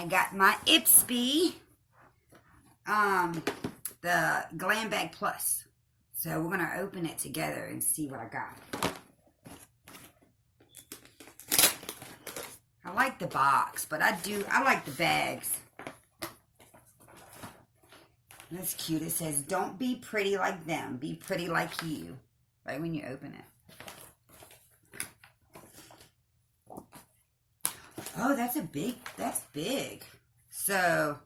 I got my Ipsy, the Glam Bag Plus. So we're going to open it together and see what I got. I like the box, but I like the bags. That's cute. It says, don't be pretty like them. Be pretty like you. Right when you open it. Oh, that's big. So,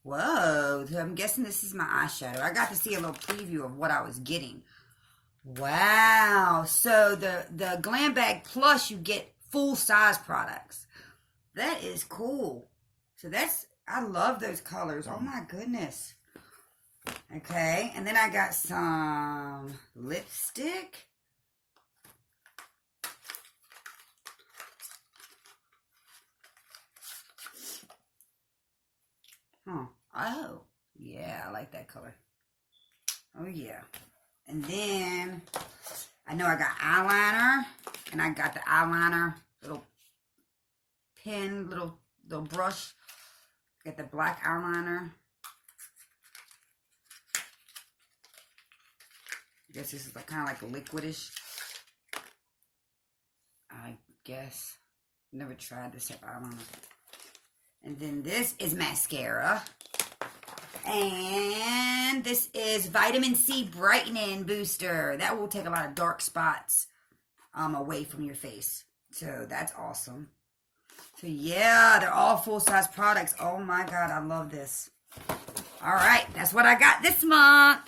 whoa. So I'm guessing this is my eyeshadow. I got to see a little preview of what I was getting. Wow. So the Glam Bag Plus, you get full size products. That is cool. So I love those colors. Oh my goodness. Okay, and then I got some lipstick. Huh. Oh, yeah, I like that color. Oh, yeah. And then, I know I got eyeliner, and I got the eyeliner little pen, little brush. Got the black eyeliner. I guess this is kind of like a liquidish. I guess. Never tried this type of eyeliner. And then this is mascara. And this is Vitamin C Brightening Booster. That will take a lot of dark spots away from your face. So that's awesome. So yeah, they're all full-size products. Oh my God, I love this. All right, that's what I got this month.